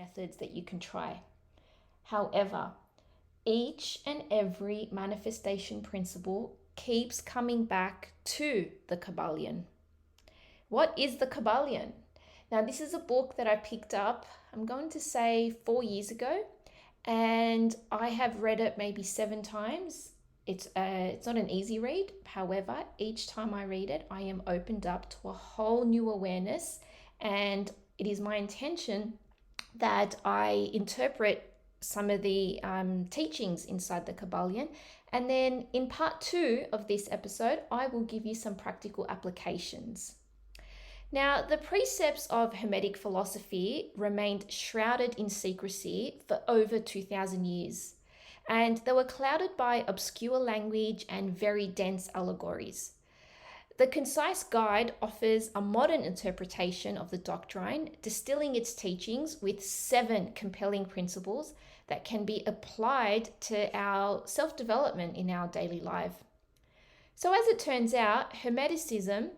methods that you can try. However, each and every manifestation principle keeps coming back to the Kybalion. What is the Kybalion? Now, this is a book that I picked up, I'm going to say 4 years ago, and I have read it maybe 7 times. It's not an easy read. However, each time I read it, I am opened up to a whole new awareness, and it is my intention that I interpret some of the teachings inside the Kybalion. And then in part 2 of this episode, I will give you some practical applications. Now, the precepts of Hermetic philosophy remained shrouded in secrecy for over 2,000 years, and they were clouded by obscure language and very dense allegories. The concise guide offers a modern interpretation of the doctrine, distilling its teachings with 7 compelling principles that can be applied to our self-development in our daily life. So as it turns out, Hermeticism,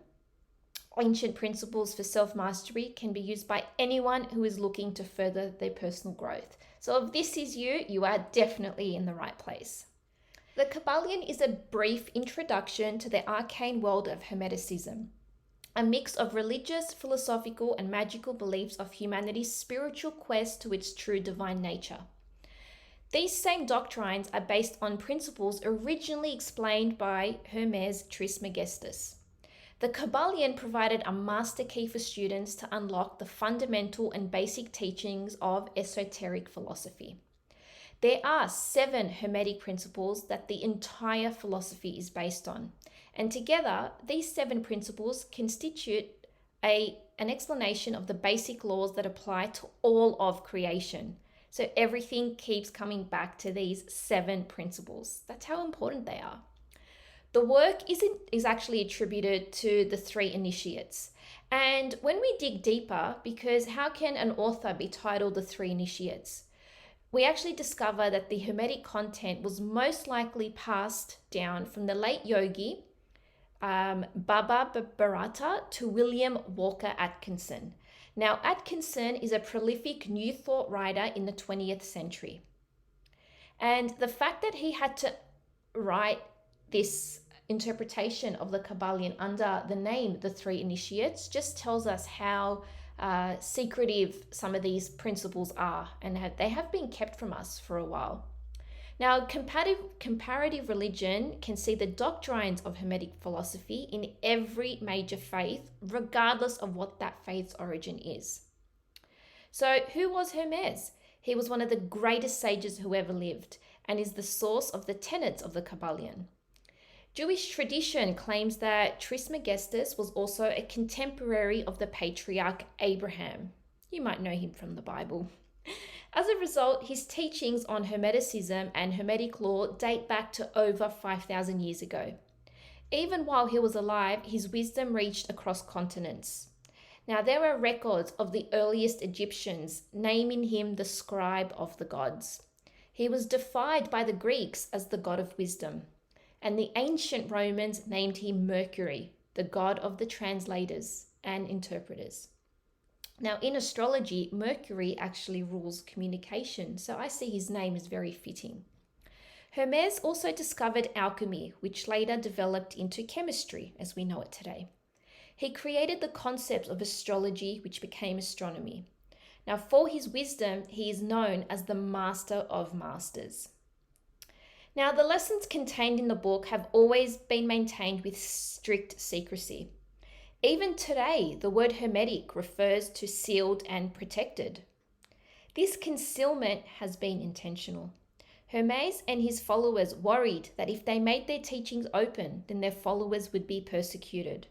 ancient principles for self-mastery, can be used by anyone who is looking to further their personal growth. So if this is you, you are definitely in the right place. The Kybalion is a brief introduction to the arcane world of Hermeticism, a mix of religious, philosophical, and magical beliefs of humanity's spiritual quest to its true divine nature. These same doctrines are based on principles originally explained by Hermes Trismegistus. The Kybalion provided a master key for students to unlock the fundamental and basic teachings of esoteric philosophy. There are 7 Hermetic principles that the entire philosophy is based on, and together these 7 principles constitute an explanation of the basic laws that apply to all of creation. So everything keeps coming back to these 7 principles. That's how important they are. The work is actually attributed to the 3 initiates. And when we dig deeper, because how can an author be titled the 3 initiates? We actually discover that the Hermetic content was most likely passed down from the late yogi Baba Bharata to William Walker Atkinson. Now, Atkinson is a prolific New Thought writer in the 20th century. And the fact that he had to write this interpretation of the Kybalion under the name The 3 Initiates just tells us how secretive some of these principles are, and they have been kept from us for a while. Now, comparative religion can see the doctrines of Hermetic philosophy in every major faith, regardless of what that faith's origin is. So, who was Hermes? He was one of the greatest sages who ever lived, and is the source of the tenets of the Kybalion. Jewish tradition claims that Trismegistus was also a contemporary of the patriarch Abraham. You might know him from the Bible. As a result, his teachings on Hermeticism and Hermetic law date back to over 5,000 years ago. Even while he was alive, his wisdom reached across continents. Now, there are records of the earliest Egyptians naming him the scribe of the gods. He was defied by the Greeks as the god of wisdom, and the ancient Romans named him Mercury, the god of the translators and interpreters. Now, in astrology, Mercury actually rules communication, so I see his name is very fitting. Hermes also discovered alchemy, which later developed into chemistry as we know it today. He created the concept of astrology, which became astronomy. Now, for his wisdom, he is known as the master of masters. Now, the lessons contained in the book have always been maintained with strict secrecy. Even today, the word hermetic refers to sealed and protected. This concealment has been intentional. Hermes and his followers worried that if they made their teachings open, then their followers would be persecuted.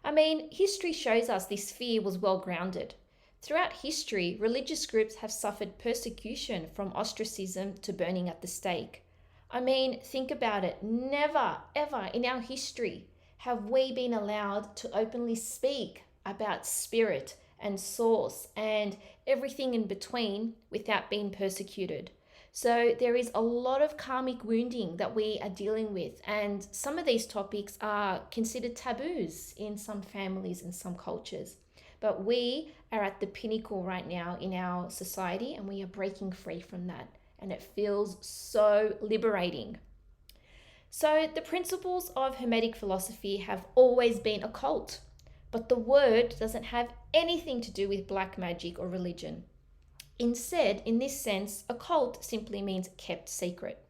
I mean, history shows us this fear was well grounded. Throughout history, religious groups have suffered persecution from ostracism to burning at the stake. I mean, think about it. Never, ever in our history have we been allowed to openly speak about spirit and source and everything in between without being persecuted. So there is a lot of karmic wounding that we are dealing with, and some of these topics are considered taboos in some families and some cultures. But we are at the pinnacle right now in our society, and we are breaking free from that. And it feels so liberating. So, the principles of Hermetic philosophy have always been occult, but the word doesn't have anything to do with black magic or religion. Instead, in this sense, occult simply means kept secret.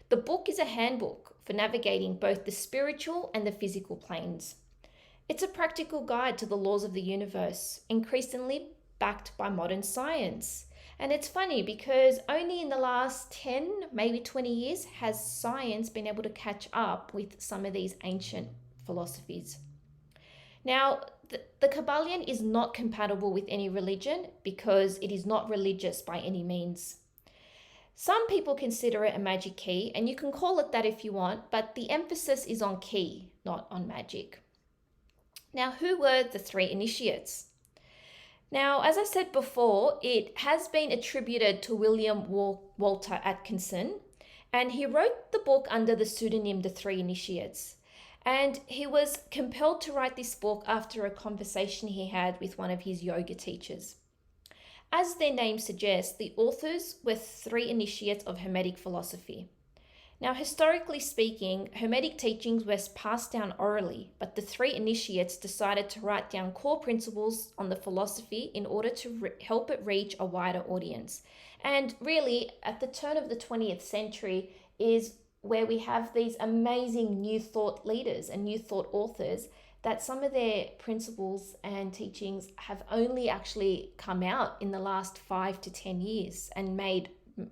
The book is a handbook for navigating both the spiritual and the physical planes. It's a practical guide to the laws of the universe, increasingly backed by modern science. And it's funny because only in the last 10, maybe 20 years has science been able to catch up with some of these ancient philosophies. Now, the Kybalion is not compatible with any religion because it is not religious by any means. Some people consider it a magic key, and you can call it that if you want, but the emphasis is on key, not on magic. Now, who were the three initiates? Now, as I said before, it has been attributed to William Walter Atkinson, and he wrote the book under the pseudonym The Three Initiates. And he was compelled to write this book after a conversation he had with one of his yoga teachers. As their name suggests, the authors were three initiates of Hermetic philosophy. Now, historically speaking, Hermetic teachings were passed down orally, but the three initiates decided to write down core principles on the philosophy in order to help it reach a wider audience. And really, at the turn of the 20th century is where we have these amazing new thought leaders and new thought authors that some of their principles and teachings have only actually come out in the last 5 to 10 years and made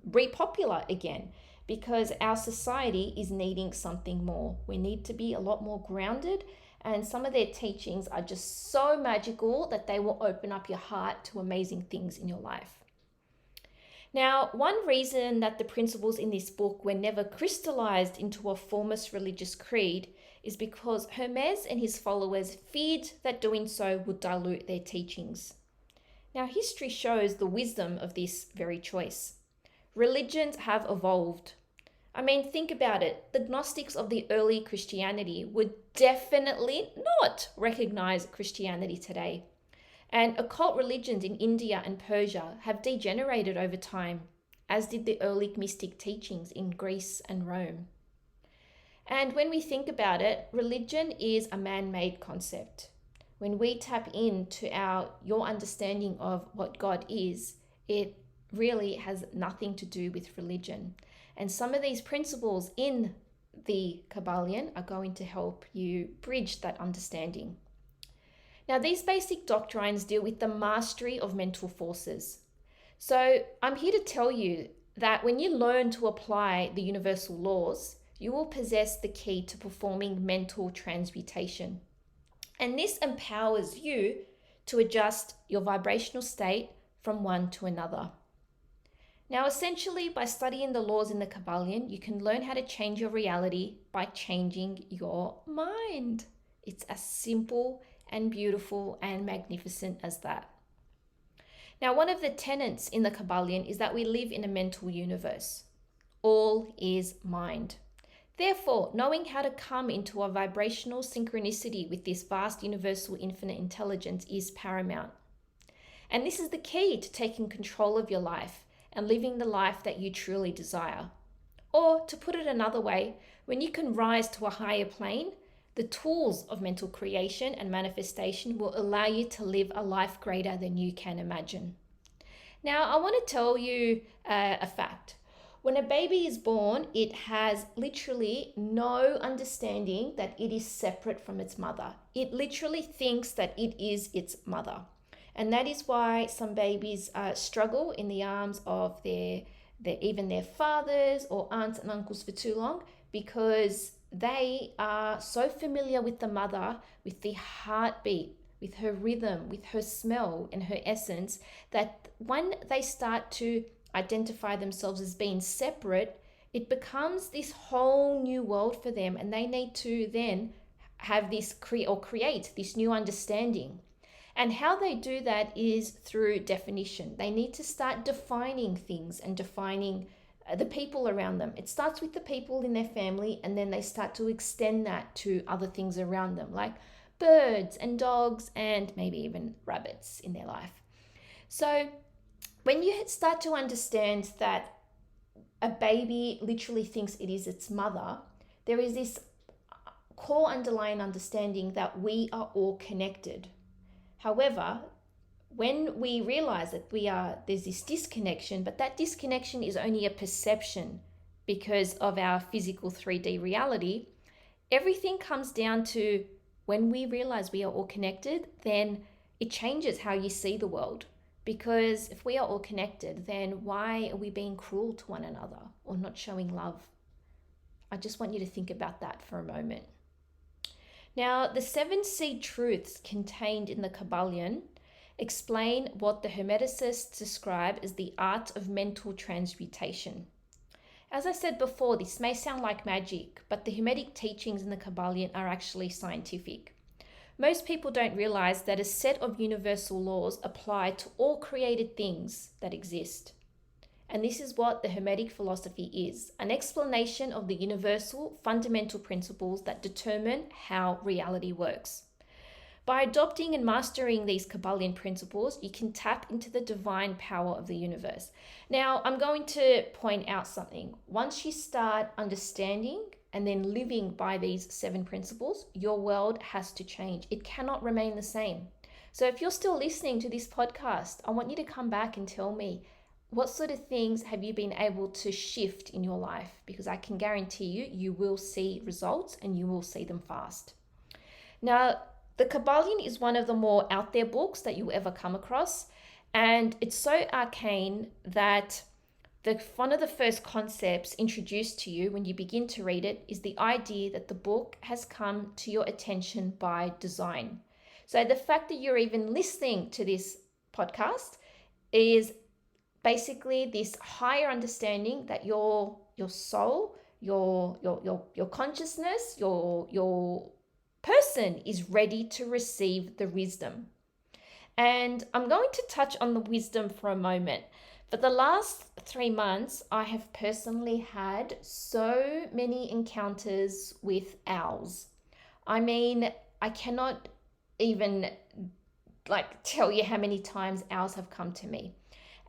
repopular again, because our society is needing something more. We need to be a lot more grounded, and some of their teachings are just so magical that they will open up your heart to amazing things in your life. Now, one reason that the principles in this book were never crystallized into a formless religious creed is because Hermes and his followers feared that doing so would dilute their teachings. Now, history shows the wisdom of this very choice. Religions have evolved. I mean, think about it. The Gnostics of the early Christianity would definitely not recognize Christianity today. And occult religions in India and Persia have degenerated over time, as did the early mystic teachings in Greece and Rome. And when we think about it, religion is a man-made concept. When we tap into your understanding of what God is, it really has nothing to do with religion. And some of these principles in the Kybalion are going to help you bridge that understanding. Now, these basic doctrines deal with the mastery of mental forces. So I'm here to tell you that when you learn to apply the universal laws, you will possess the key to performing mental transmutation. And this empowers you to adjust your vibrational state from one to another. Now, essentially, by studying the laws in the Kybalion, you can learn how to change your reality by changing your mind. It's as simple and beautiful and magnificent as that. Now, one of the tenets in the Kybalion is that we live in a mental universe. All is mind. Therefore, knowing how to come into a vibrational synchronicity with this vast universal infinite intelligence is paramount. And this is the key to taking control of your life and living the life that you truly desire. Or, to put it another way, when you can rise to a higher plane, the tools of mental creation and manifestation will allow you to live a life greater than you can imagine. Now, I want to tell you a fact. When a baby is born, it has literally no understanding that it is separate from its mother. It literally thinks that it is its mother. And that is why some babies struggle in the arms of even their fathers or aunts and uncles for too long, because they are so familiar with the mother, with the heartbeat, with her rhythm, with her smell and her essence, that when they start to identify themselves as being separate, it becomes this whole new world for them, and they need to then have this create this new understanding. And how they do that is through definition. They need to start defining things and defining the people around them. It starts with the people in their family, and then they start to extend that to other things around them, like birds and dogs and maybe even rabbits in their life. So when you start to understand that a baby literally thinks it is its mother, there is this core underlying understanding that we are all connected. However, when we realize that there's this disconnection, but that disconnection is only a perception because of our physical 3D reality, everything comes down to when we realize we are all connected, then it changes how you see the world. Because if we are all connected, then why are we being cruel to one another or not showing love? I just want you to think about that for a moment. Now, the 7 seed truths contained in the Kybalion explain what the Hermeticists describe as the art of mental transmutation. As I said before, this may sound like magic, but the Hermetic teachings in the Kybalion are actually scientific. Most people don't realize that a set of universal laws apply to all created things that exist. And this is what the Hermetic philosophy is, an explanation of the universal fundamental principles that determine how reality works. By adopting and mastering these Kybalion principles, you can tap into the divine power of the universe. Now, I'm going to point out something. Once you start understanding and then living by these 7 principles, your world has to change. It cannot remain the same. So if you're still listening to this podcast, I want you to come back and tell me, what sort of things have you been able to shift in your life? Because I can guarantee you, you will see results and you will see them fast. Now, the Kybalion is one of the more out there books that you'll ever come across. And it's so arcane that one of the first concepts introduced to you when you begin to read it is the idea that the book has come to your attention by design. So the fact that you're even listening to this podcast is basically this higher understanding that your soul, your consciousness, your person is ready to receive the wisdom. And I'm going to touch on the wisdom for a moment. For the last 3 months, I have personally had so many encounters with owls. I mean, I cannot even tell you how many times owls have come to me.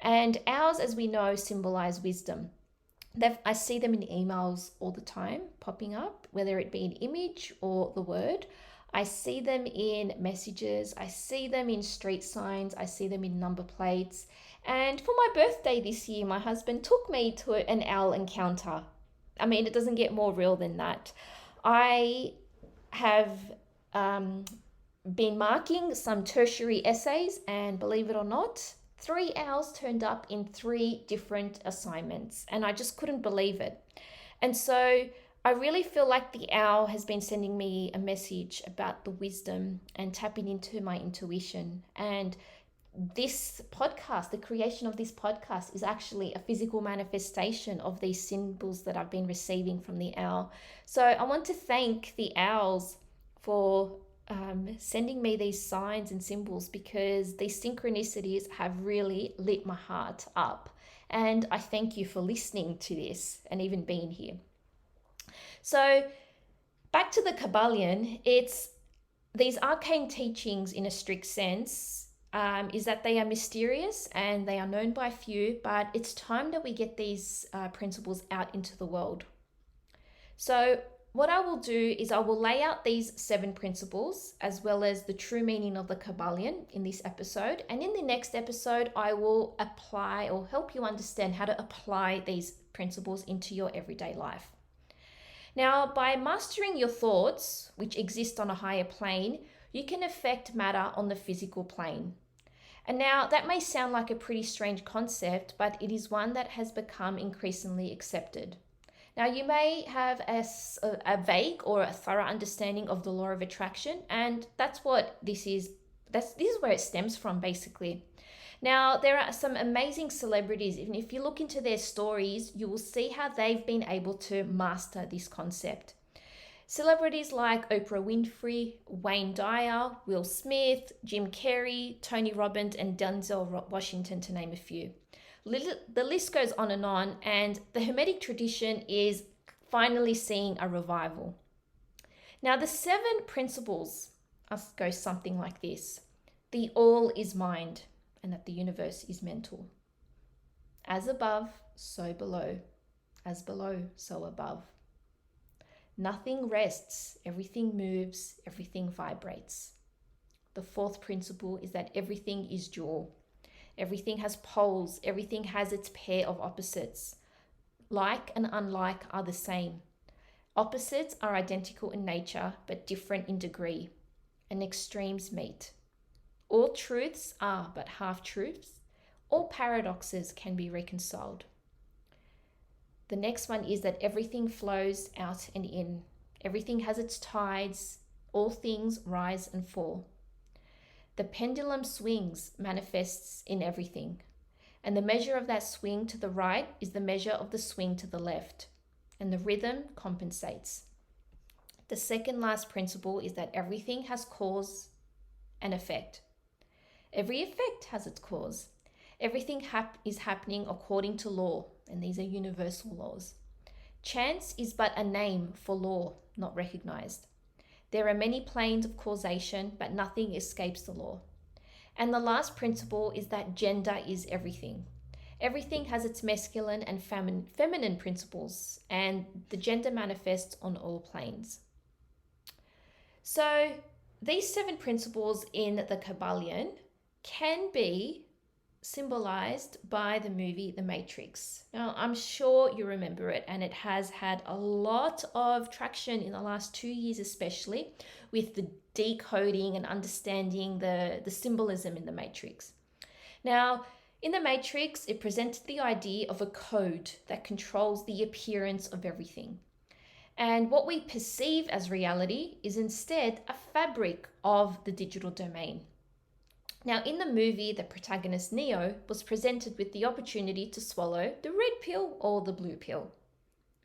And owls, as we know, symbolize wisdom. I see them in emails all the time popping up, whether it be an image or the word. I see them in messages. I see them in street signs. I see them in number plates. And for my birthday this year, my husband took me to an owl encounter. I mean, it doesn't get more real than that. I have been marking some tertiary essays, and believe it or not, 3 owls turned up in 3 different assignments, and I just couldn't believe it. And so I really feel like the owl has been sending me a message about the wisdom and tapping into my intuition. And this podcast, the creation of this podcast, is actually a physical manifestation of these symbols that I've been receiving from the owl. So I want to thank the owls for sending me these signs and symbols, because these synchronicities have really lit my heart up. And I thank you for listening to this and even being here. So back to the Kybalion, it's these arcane teachings in a strict sense, is that they are mysterious and they are known by few, but it's time that we get these principles out into the world. So what I will do is I will lay out these 7 principles as well as the true meaning of the Kybalion in this episode. And in the next episode, I will apply or help you understand how to apply these principles into your everyday life. Now, by mastering your thoughts, which exist on a higher plane, you can affect matter on the physical plane. And now that may sound like a pretty strange concept, but it is one that has become increasingly accepted. Now, you may have a vague or a thorough understanding of the law of attraction, and that's what this is. This is where it stems from, basically. Now, there are some amazing celebrities. Even if you look into their stories, you will see how they've been able to master this concept. Celebrities like Oprah Winfrey, Wayne Dyer, Will Smith, Jim Carrey, Tony Robbins, and Denzel Washington, to name a few. The list goes on, and the Hermetic tradition is finally seeing a revival. Now, the 7 principles goes something like this: the all is mind, and that the universe is mental. As above, so below. As below, so above. Nothing rests, everything moves, everything vibrates. The fourth principle is that everything is dual. Everything has poles, everything has its pair of opposites. Like and unlike are the same. Opposites are identical in nature, but different in degree, and extremes meet. All truths are but half-truths. All paradoxes can be reconciled. The next one is that everything flows out and in. Everything has its tides. All things rise and fall. The pendulum swings, manifests in everything. And the measure of that swing to the right is the measure of the swing to the left. And the rhythm compensates. The second last principle is that everything has cause and effect. Every effect has its cause. Everything is happening according to law, and these are universal laws. Chance is but a name for law, not recognized. There are many planes of causation, but nothing escapes the law. And the last principle is that gender is everything. Everything has its masculine and feminine principles, and the gender manifests on all planes. So these 7 principles in the Kybalion can be symbolized by the movie The Matrix. Now, I'm sure you remember it, and it has had a lot of traction in the last 2 years, especially with the decoding and understanding the symbolism in The Matrix. Now, in The Matrix, it presented the idea of a code that controls the appearance of everything. And what we perceive as reality is instead a fabric of the digital domain. Now, in the movie, the protagonist Neo was presented with the opportunity to swallow the red pill or the blue pill.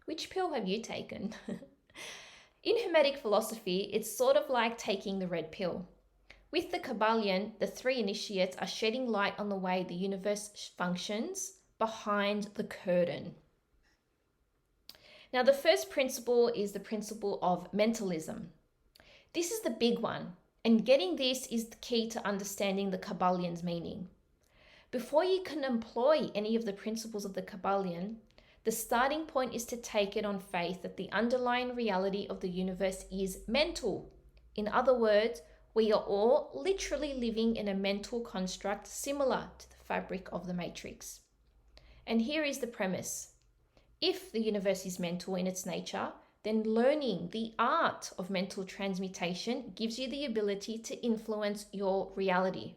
Which pill have you taken? In Hermetic philosophy, it's sort of like taking the red pill. With the Kybalion, the 3 initiates are shedding light on the way the universe functions behind the curtain. Now, the first principle is the principle of mentalism. This is the big one. And getting this is the key to understanding the Kybalion's meaning. Before you can employ any of the principles of the Kybalion, the starting point is to take it on faith that the underlying reality of the universe is mental. In other words, we are all literally living in a mental construct similar to the fabric of the Matrix. And here is the premise. If the universe is mental in its nature, then learning the art of mental transmutation gives you the ability to influence your reality.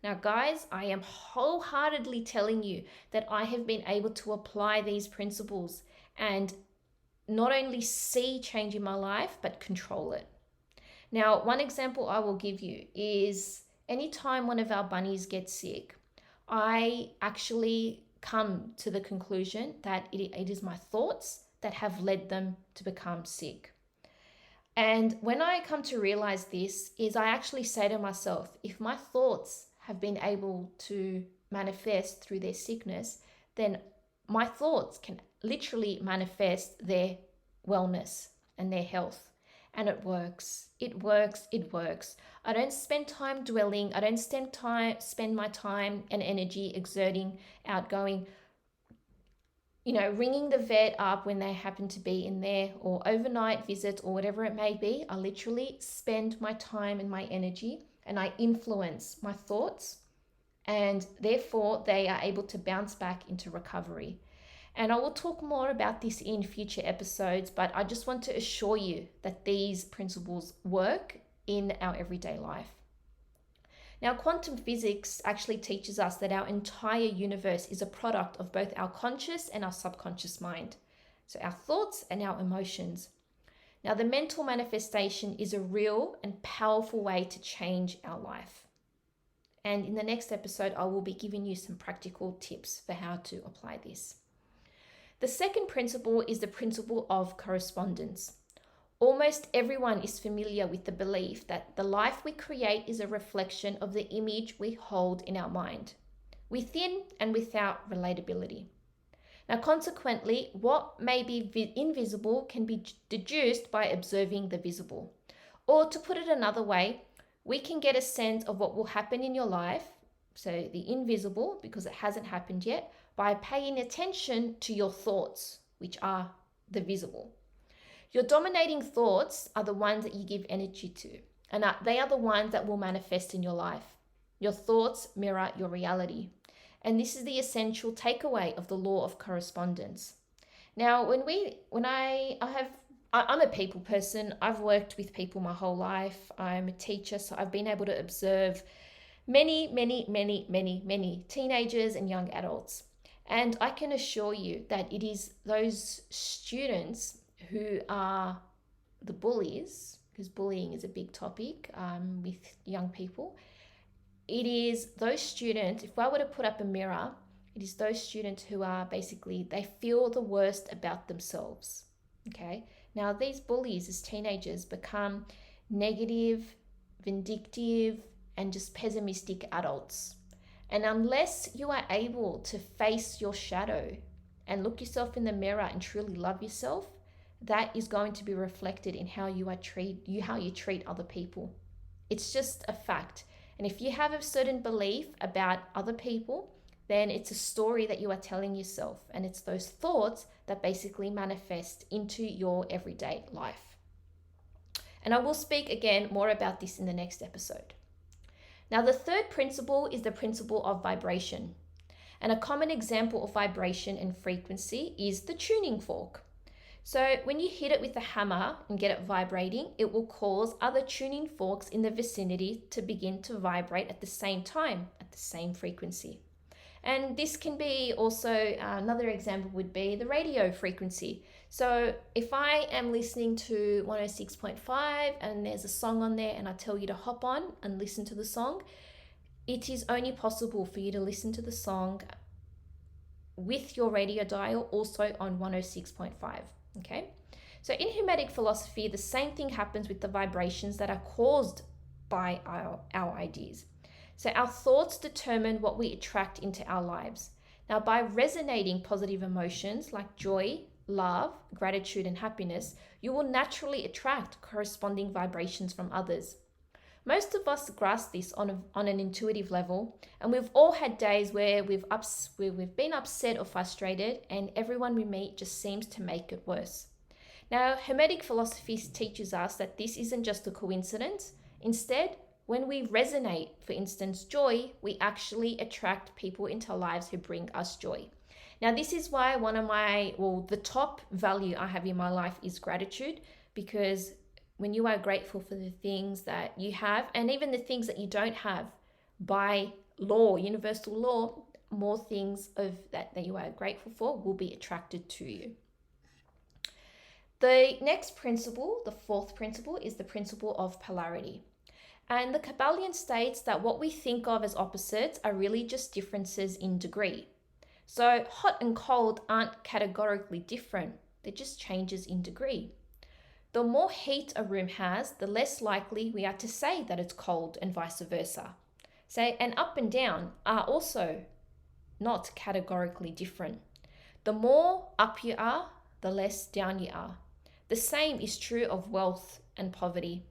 Now, guys, I am wholeheartedly telling you that I have been able to apply these principles and not only see change in my life, but control it. Now, one example I will give you is anytime one of our bunnies gets sick, I actually come to the conclusion that it is my thoughts that have led them to become sick. And when I come to realize this, is I actually say to myself, if my thoughts have been able to manifest through their sickness, then my thoughts can literally manifest their wellness and their health. And it works. It works. It works. I don't spend time dwelling. I don't spend my time and energy exerting, outgoing, ringing the vet up when they happen to be in there, or overnight visits, or whatever it may be. I literally spend my time and my energy, and I influence my thoughts, and therefore they are able to bounce back into recovery. And I will talk more about this in future episodes, but I just want to assure you that these principles work in our everyday life. Now, quantum physics actually teaches us that our entire universe is a product of both our conscious and our subconscious mind. So our thoughts and our emotions. Now, the mental manifestation is a real and powerful way to change our life. And in the next episode, I will be giving you some practical tips for how to apply this. The second principle is the principle of correspondence. Almost everyone is familiar with the belief that the life we create is a reflection of the image we hold in our mind, within and without relatability. Now, consequently, what may be invisible can be deduced by observing the visible. Or to put it another way, We can get a sense of what will happen in your life, so the invisible, because it hasn't happened yet, by paying attention to your thoughts, which are the visible. Your dominating thoughts are the ones that you give energy to, and they are the ones that will manifest in your life. Your thoughts mirror your reality. And this is the essential takeaway of the law of correspondence. Now, I'm a people person. I've worked with people my whole life. I'm a teacher, so I've been able to observe many teenagers and young adults. And I can assure you that it is those students who are the bullies, because bullying is a big topic with young people. It is those students, if I were to put up a mirror, it is those students who are basically, they feel the worst about themselves. Okay. Now, these bullies as teenagers become negative, vindictive, and just pessimistic adults. And unless you are able to face your shadow and look yourself in the mirror and truly love yourself, that is going to be reflected in how you treat other people. It's just a fact. And if you have a certain belief about other people, then it's a story that you are telling yourself. And it's those thoughts that basically manifest into your everyday life. And I will speak again more about this in the next episode. Now, the third principle is the principle of vibration. And a common example of vibration and frequency is the tuning fork. So when you hit it with a hammer and get it vibrating, it will cause other tuning forks in the vicinity to begin to vibrate at the same time, at the same frequency. And this can be also, another example would be the radio frequency. So if I am listening to 106.5 and there's a song on there and I tell you to hop on and listen to the song, it is only possible for you to listen to the song with your radio dial also on 106.5. Okay, so in Hermetic philosophy, the same thing happens with the vibrations that are caused by our ideas. So our thoughts determine what we attract into our lives. Now, by resonating positive emotions like joy, love, gratitude, and happiness, you will naturally attract corresponding vibrations from others. Most of us grasp this on an intuitive level, and we've all had days where we've been upset or frustrated, and everyone we meet just seems to make it worse. Now, Hermetic philosophy teaches us that this isn't just a coincidence. Instead, when we resonate, for instance, joy, we actually attract people into our lives who bring us joy. Now, this is why the top value I have in my life is gratitude, because when you are grateful for the things that you have and even the things that you don't have, by law, universal law, more things of that you are grateful for will be attracted to you. The next principle, the fourth principle, is the principle of polarity. And the Kybalion states that what we think of as opposites are really just differences in degree. So hot and cold aren't categorically different, they're just changes in degree. The more heat a room has, the less likely we are to say that it's cold, and vice versa. And up and down are also not categorically different. The more up you are, the less down you are. The same is true of wealth and poverty.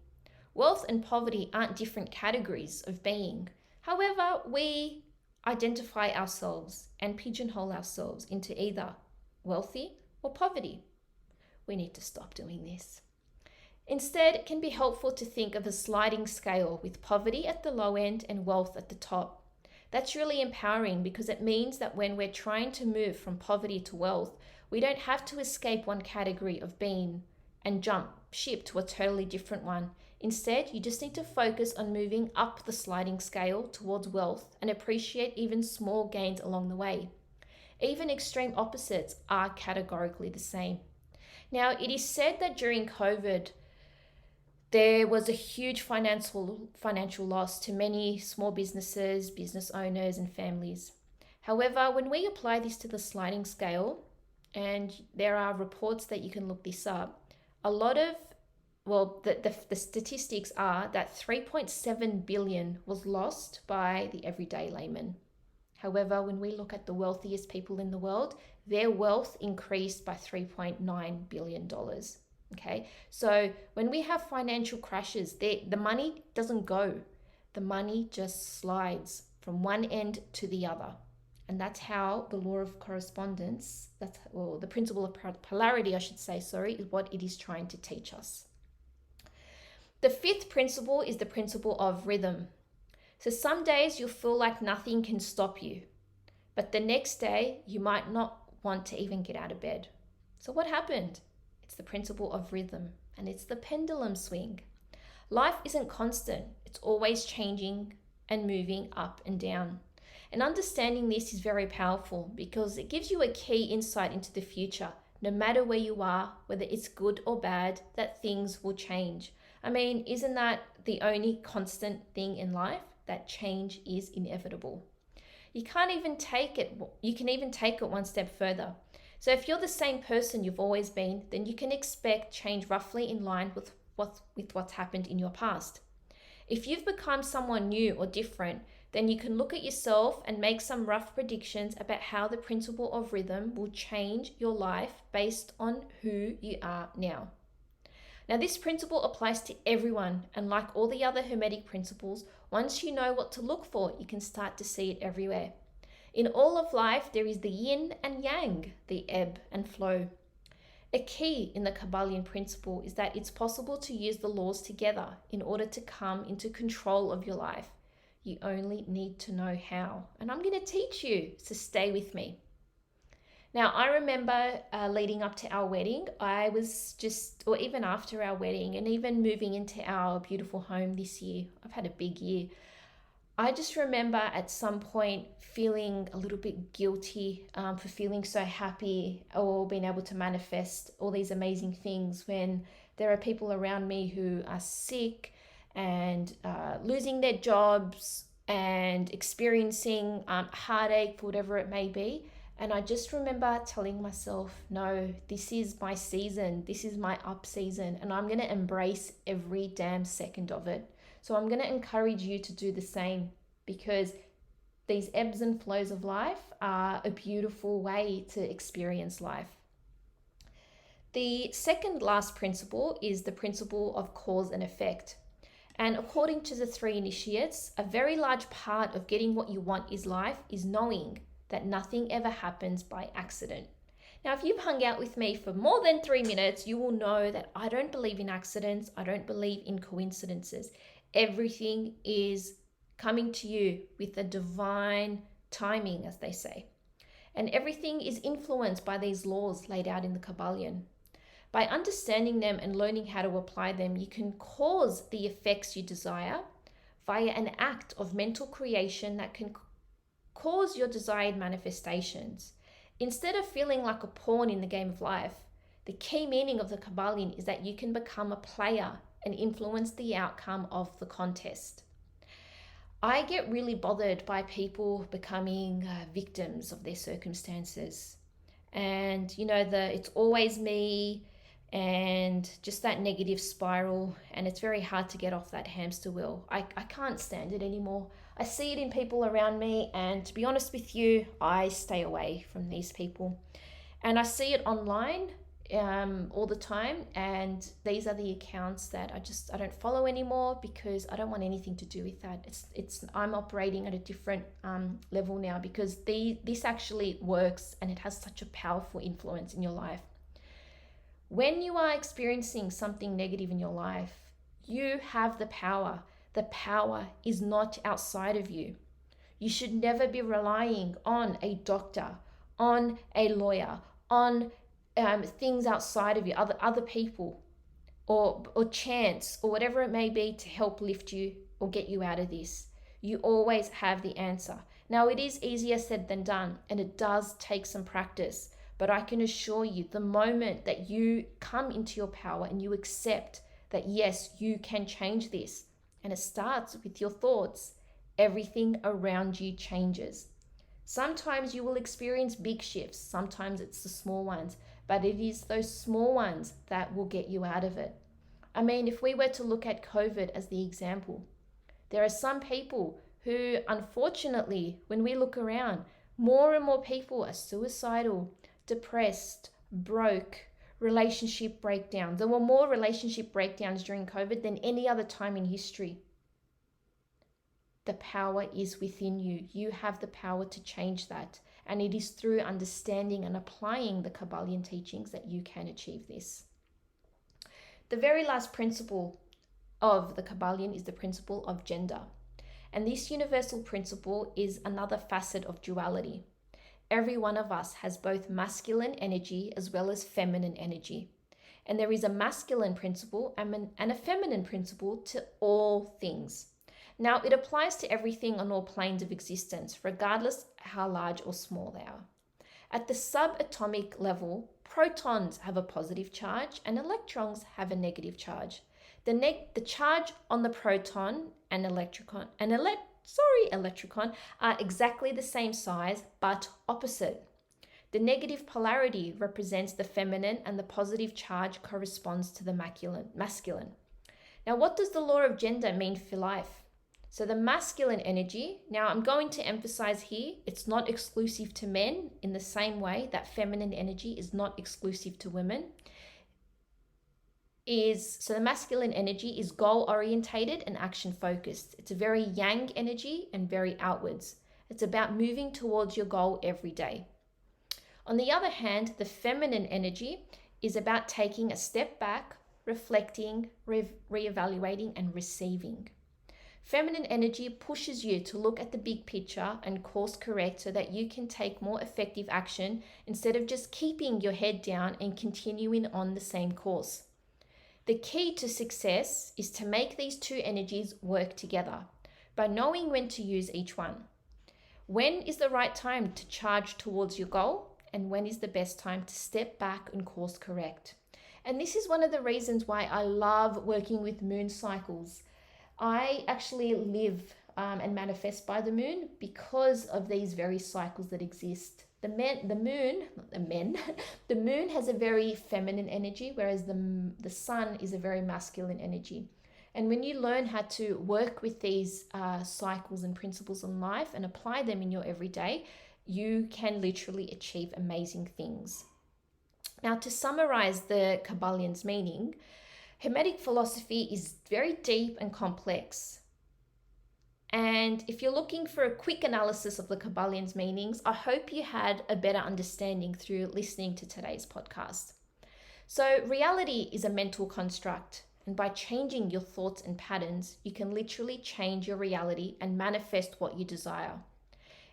Wealth and poverty aren't different categories of being. However, we identify ourselves and pigeonhole ourselves into either wealthy or poverty. We need to stop doing this. Instead, it can be helpful to think of a sliding scale with poverty at the low end and wealth at the top. That's really empowering because it means that when we're trying to move from poverty to wealth, we don't have to escape one category of being and jump ship to a totally different one. Instead, you just need to focus on moving up the sliding scale towards wealth and appreciate even small gains along the way. Even extreme opposites are categorically the same. Now, it is said that during COVID, there was a huge financial loss to many small businesses, business owners, and families. However, when we apply this to the sliding scale, and there are reports that you can look this up, the statistics are that 3.7 billion was lost by the everyday layman. However, when we look at the wealthiest people in the world, their wealth increased by $3.9 billion. Okay, so when we have financial crashes, the money doesn't go, the money just slides from one end to the other. And that's how the law of correspondence, or the principle of polarity, I should say, sorry, is what it is trying to teach us. The fifth principle is the principle of rhythm. So some days you'll feel like nothing can stop you, but the next day you might not want to even get out of bed. So what happened? It's the principle of rhythm, and it's the pendulum swing. Life isn't constant, it's always changing and moving up and down. And understanding this is very powerful because it gives you a key insight into the future. No matter where you are, whether it's good or bad, that things will change. I mean, isn't that the only constant thing in life? That change is inevitable. You can even take it one step further. So if you're the same person you've always been, then you can expect change roughly in line with what's happened in your past. If you've become someone new or different, then you can look at yourself and make some rough predictions about how the principle of rhythm will change your life based on who you are now. Now, this principle applies to everyone, and like all the other Hermetic principles, once you know what to look for, you can start to see it everywhere. In all of life, there is the yin and yang, the ebb and flow. A key in the Kybalion principle is that it's possible to use the laws together in order to come into control of your life. You only need to know how. And I'm going to teach you, so stay with me. Now, I remember leading up to our wedding, or even after our wedding, and even moving into our beautiful home this year, I've had a big year. I just remember at some point feeling a little bit guilty for feeling so happy or being able to manifest all these amazing things when there are people around me who are sick and losing their jobs and experiencing heartache for whatever it may be. And I just remember telling myself, no, this is my season. This is my up season. And I'm going to embrace every damn second of it. So I'm going to encourage you to do the same, because these ebbs and flows of life are a beautiful way to experience life. The second last principle is the principle of cause and effect. And according to the three initiates, a very large part of getting what you want in life is knowing that nothing ever happens by accident. Now, if you've hung out with me for more than 3 minutes, you will know that I don't believe in accidents. I don't believe in coincidences. Everything is coming to you with a divine timing, as they say. And everything is influenced by these laws laid out in the Kybalion. By understanding them and learning how to apply them, you can cause the effects you desire via an act of mental creation that can cause your desired manifestations. Instead of feeling like a pawn in the game of life, the key meaning of the Kybalion is that you can become a player and influence the outcome of the contest. I get really bothered by people becoming victims of their circumstances. And, it's always me, and just that negative spiral, and it's very hard to get off that hamster wheel. I can't stand it anymore. I see it in people around me, and to be honest with you, I stay away from these people. And I see it online all the time, and these are the accounts that I don't follow anymore because I don't want anything to do with that. I'm operating at a different level now, because this actually works, and it has such a powerful influence in your life. When you are experiencing something negative in your life, you have the power. The power is not outside of you. You should never be relying on a doctor, on a lawyer, on things outside of you, other people, or chance, or whatever it may be, to help lift you or get you out of this. You always have the answer. Now, it is easier said than done, and it does take some practice. But I can assure you, the moment that you come into your power and you accept that, yes, you can change this, and it starts with your thoughts, everything around you changes. Sometimes you will experience big shifts. Sometimes it's the small ones, but it is those small ones that will get you out of it. I mean, if we were to look at COVID as the example, there are some people who, unfortunately, when we look around, more and more people are suicidal, depressed, broke, relationship breakdowns. There were more relationship breakdowns during COVID than any other time in history. The power is within you. You have the power to change that. And it is through understanding and applying the Kybalion teachings that you can achieve this. The very last principle of the Kybalion is the principle of gender. And this universal principle is another facet of duality. Every one of us has both masculine energy as well as feminine energy. And there is a masculine principle and a feminine principle to all things. Now, it applies to everything on all planes of existence, regardless how large or small they are. At the subatomic level, protons have a positive charge and electrons have a negative charge. The charge on the proton and electron are exactly the same size but opposite. The negative polarity represents the feminine and the positive charge corresponds to the masculine. Now, what does the law of gender mean for life? So the masculine energy, now I'm going to emphasize here, it's not exclusive to men in the same way that feminine energy is not exclusive to women. So the masculine energy is goal orientated and action focused. It's a very yang energy and very outwards. It's about moving towards your goal every day. On the other hand, the feminine energy is about taking a step back, reflecting, reevaluating, and receiving. Feminine energy pushes you to look at the big picture and course correct so that you can take more effective action instead of just keeping your head down and continuing on the same course. The key to success is to make these two energies work together by knowing when to use each one. When is the right time to charge towards your goal, and when is the best time to step back and course correct? And this is one of the reasons why I love working with moon cycles. I actually live and manifest by the moon because of these very cycles that exist. The moon has a very feminine energy, whereas the sun is a very masculine energy. And when you learn how to work with these cycles and principles in life and apply them in your everyday, you can literally achieve amazing things. Now, to summarize the Kybalion's meaning, Hermetic philosophy is very deep and complex. And if you're looking for a quick analysis of the Kybalion's meanings, I hope you had a better understanding through listening to today's podcast. So reality is a mental construct, and by changing your thoughts and patterns, you can literally change your reality and manifest what you desire.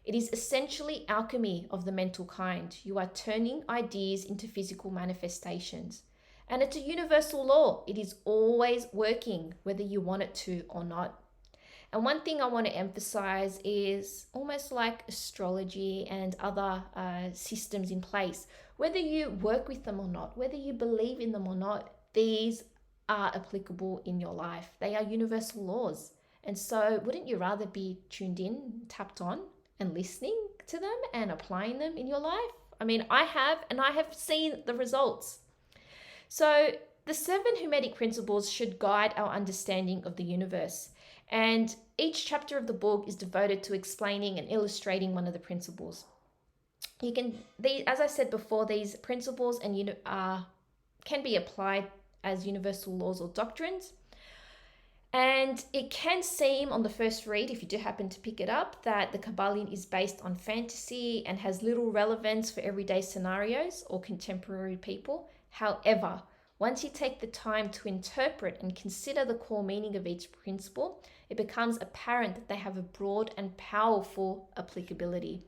It is essentially alchemy of the mental kind. You are turning ideas into physical manifestations. And it's a universal law. It is always working, whether you want it to or not. And one thing I want to emphasize is almost like astrology and other systems in place, whether you work with them or not, whether you believe in them or not, these are applicable in your life. They are universal laws. And so wouldn't you rather be tuned in, tapped on, and listening to them and applying them in your life? I mean, I have seen the results. So the 7 Hermetic principles should guide our understanding of the universe. And each chapter of the book is devoted to explaining and illustrating one of the principles. As I said before, these principles can be applied as universal laws or doctrines. And it can seem on the first read, if you do happen to pick it up, that the Kybalion is based on fantasy and has little relevance for everyday scenarios or contemporary people. However, once you take the time to interpret and consider the core meaning of each principle, it becomes apparent that they have a broad and powerful applicability.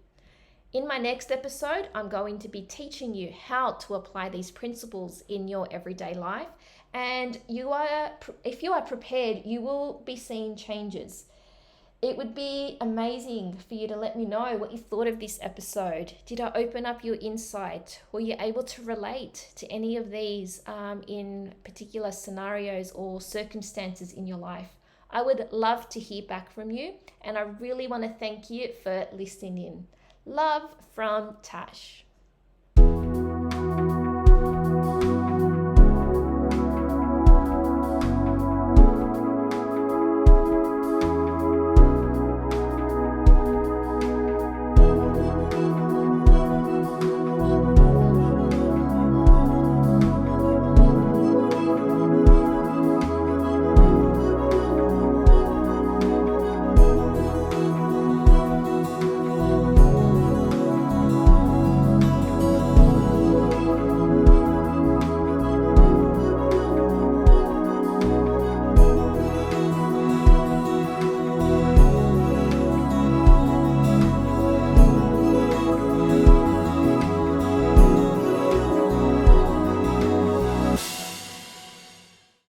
In my next episode, I'm going to be teaching you how to apply these principles in your everyday life. And if you are prepared, you will be seeing changes. It would be amazing for you to let me know what you thought of this episode. Did I open up your insight? Were you able to relate to any of these in particular scenarios or circumstances in your life? I would love to hear back from you, and I really want to thank you for listening in. Love from Tash.